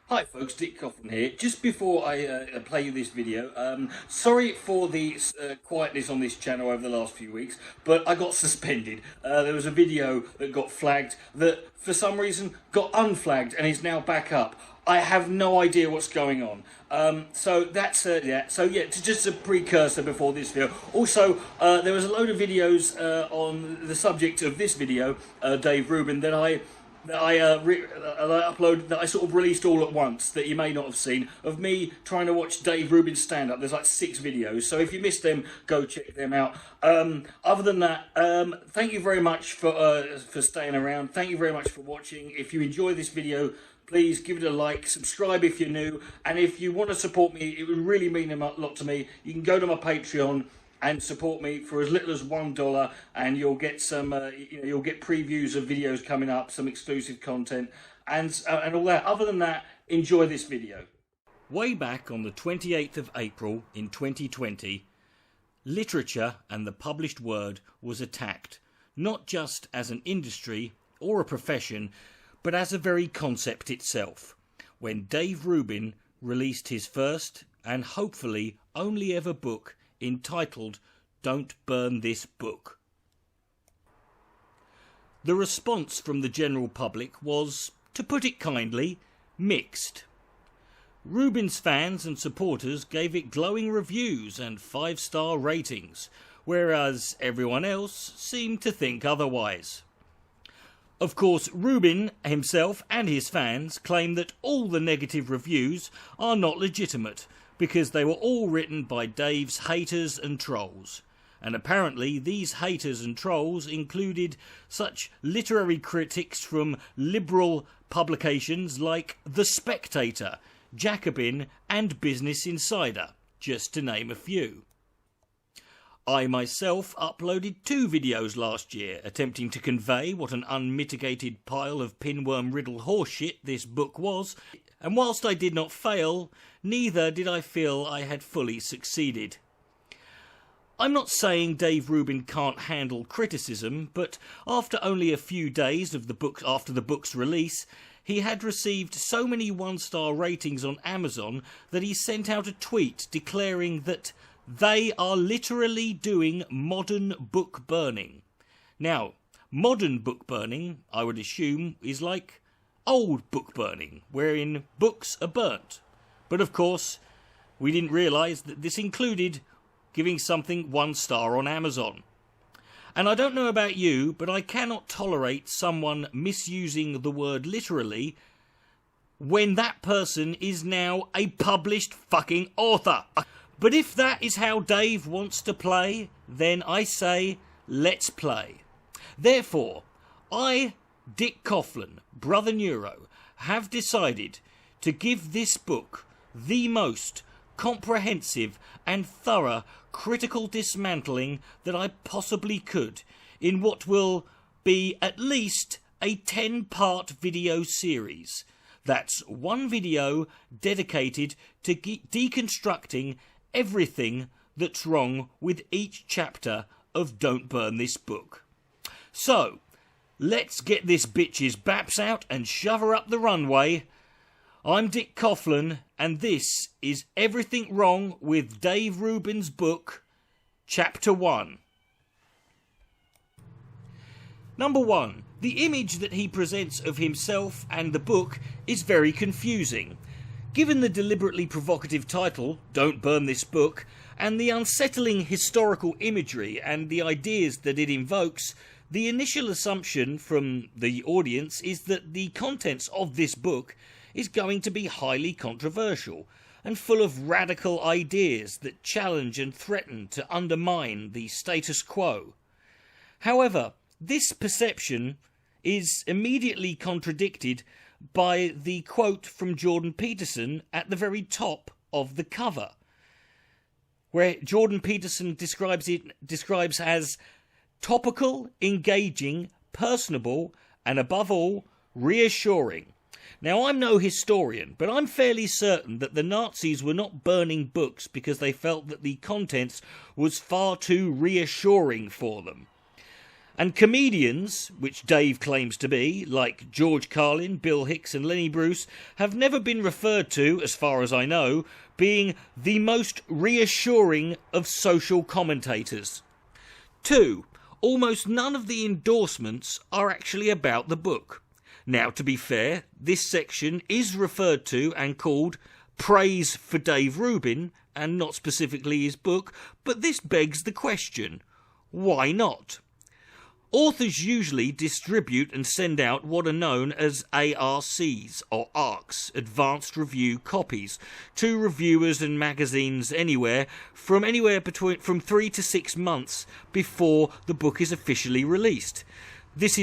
Hi folks, Dick Coughlin here. Just before I play you this video, sorry for the quietness on this channel over the last few weeks, but I got suspended. There was a video that got flagged that for some reason got unflagged and is now back up. I have no idea what's going on. So that's just a precursor before this video. Also, there was a load of videos on the subject of this video, Dave Rubin, that I uploaded, that I sort of released all at once, that you may not have seen, of me trying to watch Dave Rubin's stand-up. There's like 6 videos, so if you missed them, go check them out. Other than that, thank you very much for staying around. Thank you very much for watching. If you enjoy this video, please give it a like, subscribe if you're new, and if you want to support me, it would really mean a lot to me. You can go to my Patreon and support me for as little as $1, and you'll get some, you'll get previews of videos coming up, some exclusive content, and all that. Other than that, enjoy this video. Way back on the 28th of April in 2020, literature and the published word was attacked, not just as an industry or a profession, but as a very concept itself, when Dave Rubin released his first and hopefully only ever book entitled Don't Burn This Book. The response from the general public was, to put it kindly, mixed. Rubin's fans and supporters gave it glowing reviews and 5-star ratings, whereas everyone else seemed to think otherwise. Of course, Rubin himself and his fans claim that all the negative reviews are not legitimate, because they were all written by Dave's haters and trolls. And apparently these haters and trolls included such literary critics from liberal publications like The Spectator, Jacobin and Business Insider, just to name a few. I myself uploaded 2 videos last year attempting to convey what an unmitigated pile of pinworm-riddled horseshit this book was, and whilst I did not fail, neither did I feel I had fully succeeded. I'm not saying Dave Rubin can't handle criticism, but after only a few days of after the book's release, he had received so many 1-star ratings on Amazon that he sent out a tweet declaring that they are literally doing modern book burning. Now, modern book burning, I would assume, is like old book burning, wherein books are burnt. But of course, we didn't realise that this included giving something 1 star on Amazon. And I don't know about you, but I cannot tolerate someone misusing the word literally when that person is now a published fucking author. But if that is how Dave wants to play, then I say, let's play. Therefore, I, Dick Coughlin, Brother Neuro, have decided to give this book the most comprehensive and thorough critical dismantling that I possibly could in what will be at least a 10-part video series. That's 1 video dedicated to deconstructing everything that's wrong with each chapter of Don't Burn This Book. So, let's get this bitch's baps out and shove her up the runway. I'm Dick Coughlin, and this is Everything Wrong with Dave Rubin's book, Chapter 1. Number 1. The image that he presents of himself and the book is very confusing. Given the deliberately provocative title, Don't Burn This Book, and the unsettling historical imagery and the ideas that it invokes, the initial assumption from the audience is that the contents of this book is going to be highly controversial and full of radical ideas that challenge and threaten to undermine the status quo. However, this perception is immediately contradicted by the quote from Jordan Peterson at the very top of the cover, where Jordan Peterson describes as topical, engaging, personable, and above all, reassuring. Now, I'm no historian, but I'm fairly certain that the Nazis were not burning books because they felt that the contents was far too reassuring for them. And comedians, which Dave claims to be, like George Carlin, Bill Hicks and Lenny Bruce, have never been referred to, as far as I know, being the most reassuring of social commentators. 2. Almost none of the endorsements are actually about the book. Now, to be fair, this section is referred to and called Praise for Dave Rubin, and not specifically his book, but this begs the question, why not? Authors usually distribute and send out what are known as ARCs, or ARCs, Advanced Review Copies, to reviewers and magazines from 3 to 6 months before the book is officially released. This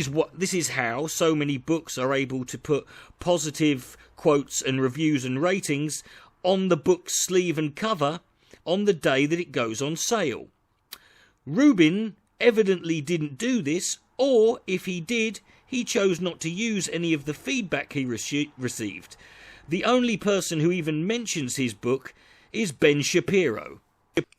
is how so many books are able to put positive quotes and reviews and ratings on the book's sleeve and cover on the day that it goes on sale. Rubin evidently didn't do this, or if he did, he chose not to use any of the feedback he received. The only person who even mentions his book is Ben Shapiro.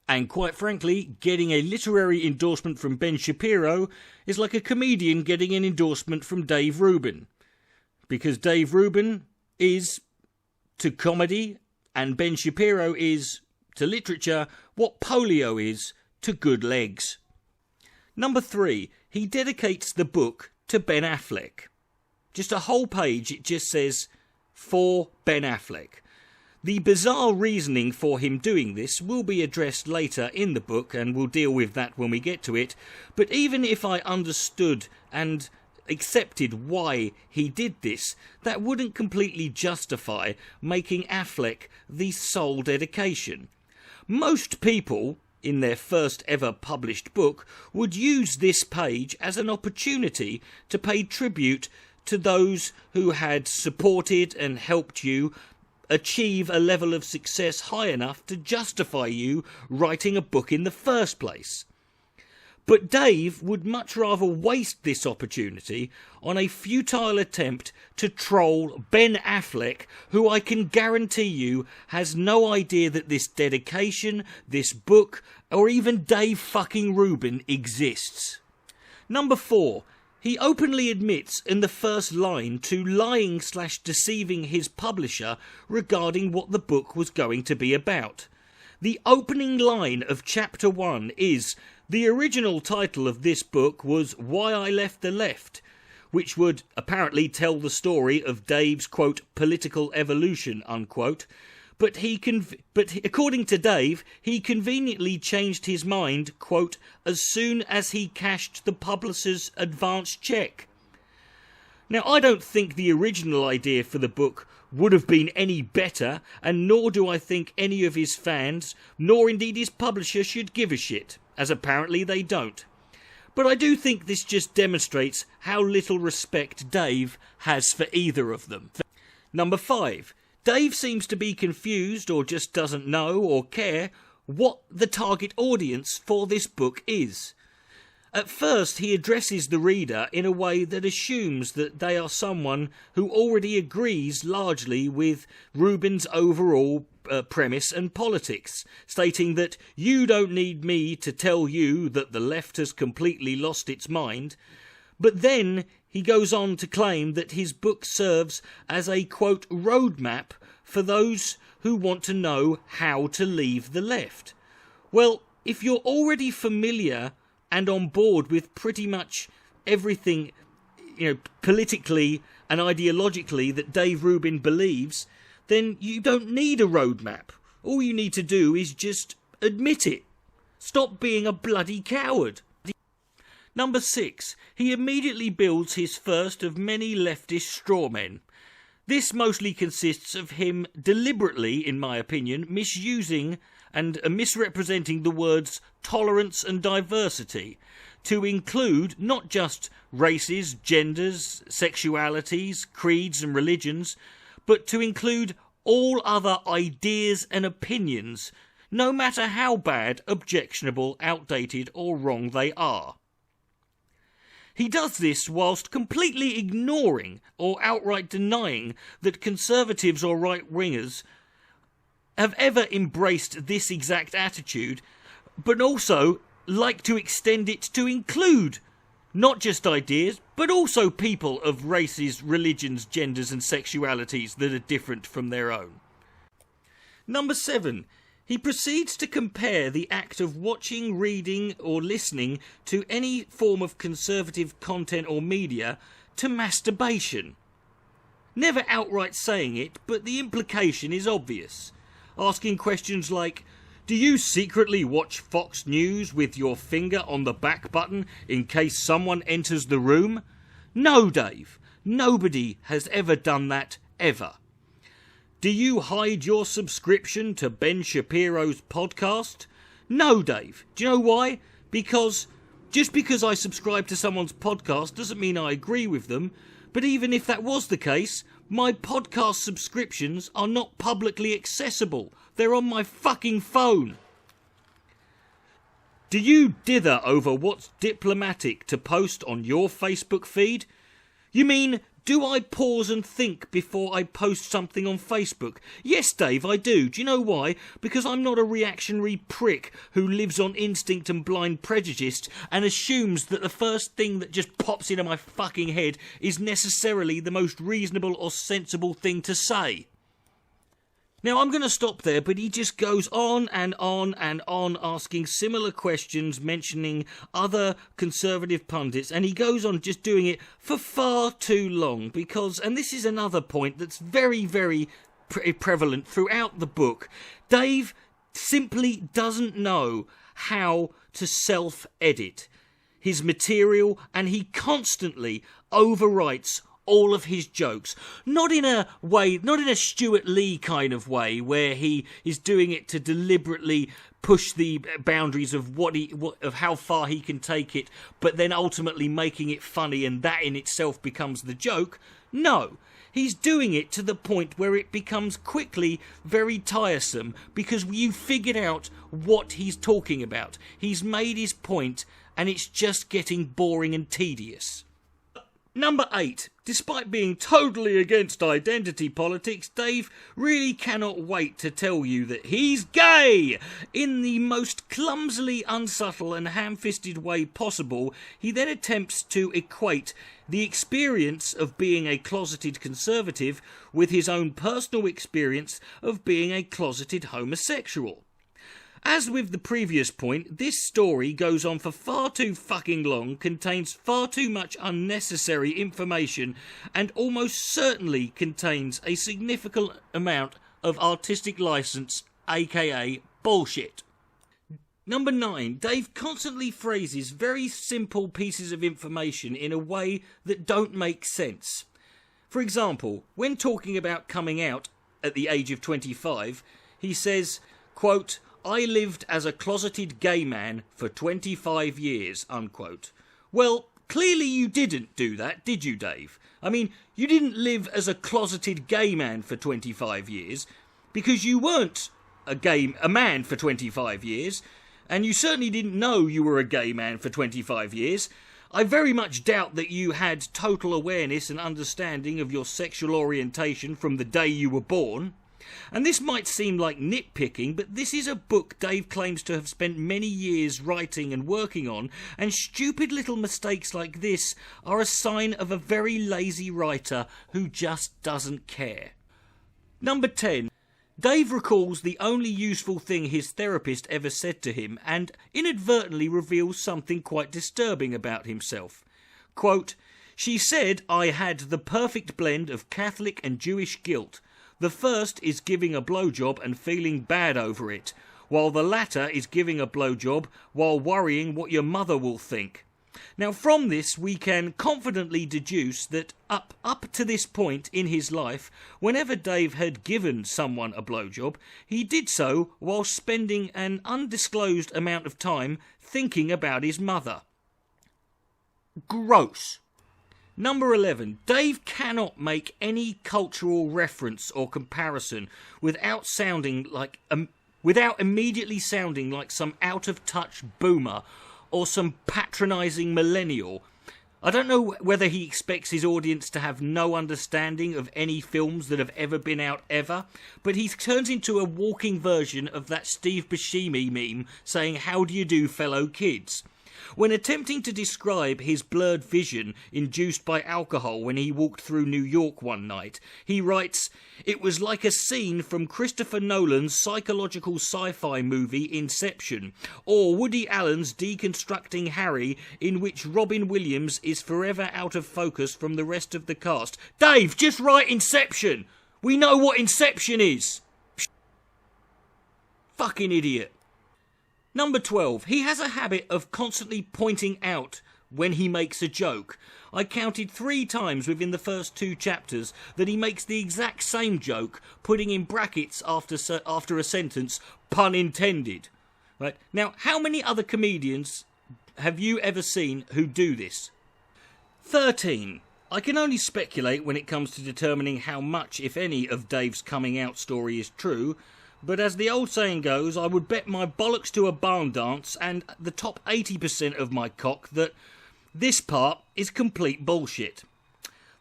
And quite frankly, getting a literary endorsement from Ben Shapiro is like a comedian getting an endorsement from Dave Rubin. Because Dave Rubin is to comedy, and Ben Shapiro is to literature what polio is to good legs. Number 3, he dedicates the book to Ben Affleck. Just a whole page, it just says, for Ben Affleck. The bizarre reasoning for him doing this will be addressed later in the book, and we'll deal with that when we get to it. But even if I understood and accepted why he did this, that wouldn't completely justify making Affleck the sole dedication. Most people, in their first ever published book, would use this page as an opportunity to pay tribute to those who had supported and helped you achieve a level of success high enough to justify you writing a book in the first place. But Dave would much rather waste this opportunity on a futile attempt to troll Ben Affleck, who I can guarantee you has no idea that this dedication, this book, or even Dave fucking Rubin exists. Number 4. He openly admits in the first line to lying/deceiving his publisher regarding what the book was going to be about. The opening line of chapter 1 is, the original title of this book was Why I Left the Left, which would apparently tell the story of Dave's, quote, political evolution, unquote. But according to Dave, he conveniently changed his mind, quote, as soon as he cashed the publisher's advance check. Now, I don't think the original idea for the book would have been any better, and nor do I think any of his fans, nor indeed his publisher, should give a shit, as apparently they don't. But I do think this just demonstrates how little respect Dave has for either of them. Number 5. Dave seems to be confused, or just doesn't know or care, what the target audience for this book is. At first, he addresses the reader in a way that assumes that they are someone who already agrees largely with Rubin's overall premise and politics, stating that you don't need me to tell you that the left has completely lost its mind. But then he goes on to claim that his book serves as a, quote, roadmap for those who want to know how to leave the left. Well, if you're already familiar and on board with pretty much everything, politically and ideologically that Dave Rubin believes, then you don't need a roadmap. All you need to do is just admit it. Stop being a bloody coward. Number 6. He immediately builds his first of many leftist strawmen. This mostly consists of him deliberately, in my opinion, misusing and misrepresenting the words tolerance and diversity to include not just races, genders, sexualities, creeds and religions, but to include all other ideas and opinions, no matter how bad, objectionable, outdated or wrong they are. He does this whilst completely ignoring or outright denying that conservatives or right-wingers have ever embraced this exact attitude, but also like to extend it to include Not just ideas, but also people of races, religions, genders and sexualities that are different from their own. Number 7. He proceeds to compare the act of watching, reading or listening to any form of conservative content or media to masturbation. Never outright saying it, but the implication is obvious. Asking questions like, do you secretly watch Fox News with your finger on the back button in case someone enters the room? No, Dave. Nobody has ever done that, ever. Do you hide your subscription to Ben Shapiro's podcast? No, Dave. Do you know why? Because just because I subscribe to someone's podcast doesn't mean I agree with them. But even if that was the case, my podcast subscriptions are not publicly accessible. They're on my fucking phone. Do you dither over what's diplomatic to post on your Facebook feed? You mean, do I pause and think before I post something on Facebook? Yes, Dave, I do. Do you know why? Because I'm not a reactionary prick who lives on instinct and blind prejudice and assumes that the first thing that just pops into my fucking head is necessarily the most reasonable or sensible thing to say. Now, I'm going to stop there, but he just goes on and on and on asking similar questions, mentioning other conservative pundits, and he goes on just doing it for far too long because, and this is another point that's very, very prevalent throughout the book, Dave simply doesn't know how to self-edit his material, and he constantly overwrites all of his jokes, not in a Stuart Lee kind of way where he is doing it to deliberately push the boundaries of of how far he can take it, but then ultimately making it funny, and that in itself becomes the joke. No, he's doing it to the point where it becomes quickly very tiresome because you figured out what he's talking about. He's made his point, and it's just getting boring and tedious. Number 8. Despite being totally against identity politics, Dave really cannot wait to tell you that he's gay! In the most clumsily unsubtle and ham-fisted way possible, he then attempts to equate the experience of being a closeted conservative with his own personal experience of being a closeted homosexual. As with the previous point, this story goes on for far too fucking long, contains far too much unnecessary information, and almost certainly contains a significant amount of artistic license, aka bullshit. Number 9. Dave constantly phrases very simple pieces of information in a way that don't make sense. For example, when talking about coming out at the age of 25, he says, quote, I lived as a closeted gay man for 25 years, unquote. Well, clearly you didn't do that, did you, Dave? I mean, you didn't live as a closeted gay man for 25 years, because you weren't a man for 25 years, and you certainly didn't know you were a gay man for 25 years. I very much doubt that you had total awareness and understanding of your sexual orientation from the day you were born. And this might seem like nitpicking, but this is a book Dave claims to have spent many years writing and working on, and stupid little mistakes like this are a sign of a very lazy writer who just doesn't care. Number 10. Dave recalls the only useful thing his therapist ever said to him, and inadvertently reveals something quite disturbing about himself. Quote, she said I had the perfect blend of Catholic and Jewish guilt. The first is giving a blowjob and feeling bad over it, while the latter is giving a blowjob while worrying what your mother will think. Now from this we can confidently deduce that up to this point in his life, whenever Dave had given someone a blowjob, he did so while spending an undisclosed amount of time thinking about his mother. Gross. Number 11. Dave cannot make any cultural reference or comparison without immediately sounding like some out-of-touch boomer or some patronising millennial. I don't know whether he expects his audience to have no understanding of any films that have ever been out ever, but he turns into a walking version of that Steve Buscemi meme saying, "How do you do, fellow kids?" When attempting to describe his blurred vision induced by alcohol when he walked through New York one night, he writes, "It was like a scene from Christopher Nolan's psychological sci-fi movie Inception, or Woody Allen's Deconstructing Harry, in which Robin Williams is forever out of focus from the rest of the cast." Dave, just write Inception! We know what Inception is! Fucking idiot. Number 12. He has a habit of constantly pointing out when he makes a joke. I counted 3 times within the first 2 chapters that he makes the exact same joke, putting in brackets after a sentence, pun intended. Right? Now, how many other comedians have you ever seen who do this? 13. I can only speculate when it comes to determining how much, if any, of Dave's coming out story is true, but as the old saying goes, I would bet my bollocks to a barn dance and the top 80% of my cock that this part is complete bullshit.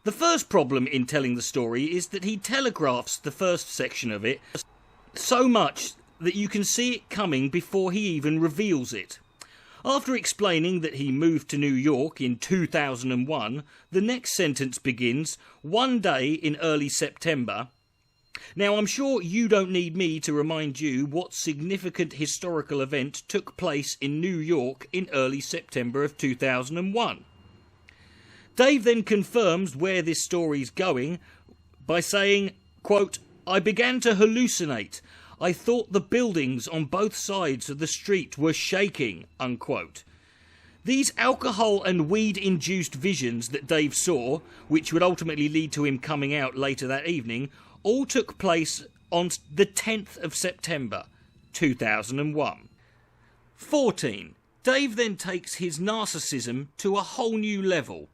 The first problem in telling the story is that he telegraphs the first section of it so much that you can see it coming before he even reveals it. After explaining that he moved to New York in 2001, the next sentence begins, "One day in early September." Now, I'm sure you don't need me to remind you what significant historical event took place in New York in early September of 2001. Dave then confirms where this story's going by saying, quote, "I began to hallucinate. I thought the buildings on both sides of the street were shaking," unquote. These alcohol and weed-induced visions that Dave saw, which would ultimately lead to him coming out later that evening, all took place on the 10th of September, 2001. 14. Dave then takes his narcissism to a whole new level.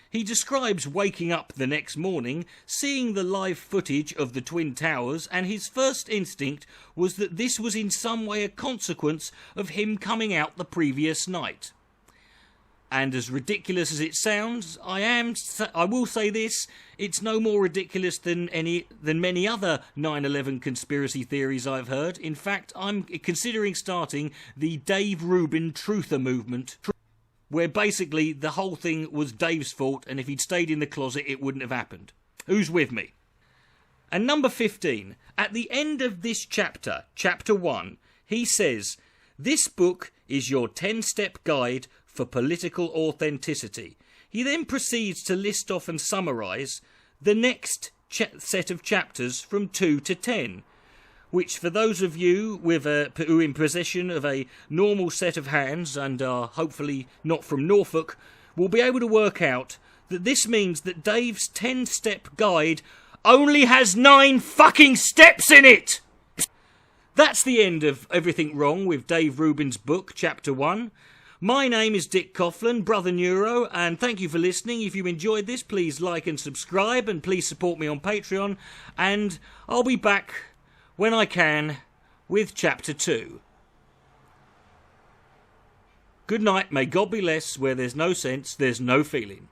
He describes waking up the next morning, seeing the live footage of the Twin Towers, and his first instinct was that this was in some way a consequence of him coming out the previous night. And as ridiculous as it sounds, I will say this, it's no more ridiculous than many other 9/11 conspiracy theories I've heard. In fact, I'm considering starting the Dave Rubin Truther movement, where basically the whole thing was Dave's fault, and if he'd stayed in the closet, it wouldn't have happened. Who's with me? And number 15, at the end of this chapter, chapter 1, he says, "This book is your 10-step guide for political authenticity." He then proceeds to list off and summarise the next set of chapters from 2 to 10, which for those of you who are in possession of a normal set of hands and are hopefully not from Norfolk, will be able to work out that this means that Dave's 10-step guide only has 9 fucking steps in it! That's the end of Everything Wrong with Dave Rubin's book, Chapter 1. My name is Dick Coughlin, Brother Neuro, and thank you for listening. If you enjoyed this, please like and subscribe, and please support me on Patreon, and I'll be back when I can with Chapter 2. Good night, may God be less. Where there's no sense, there's no feeling.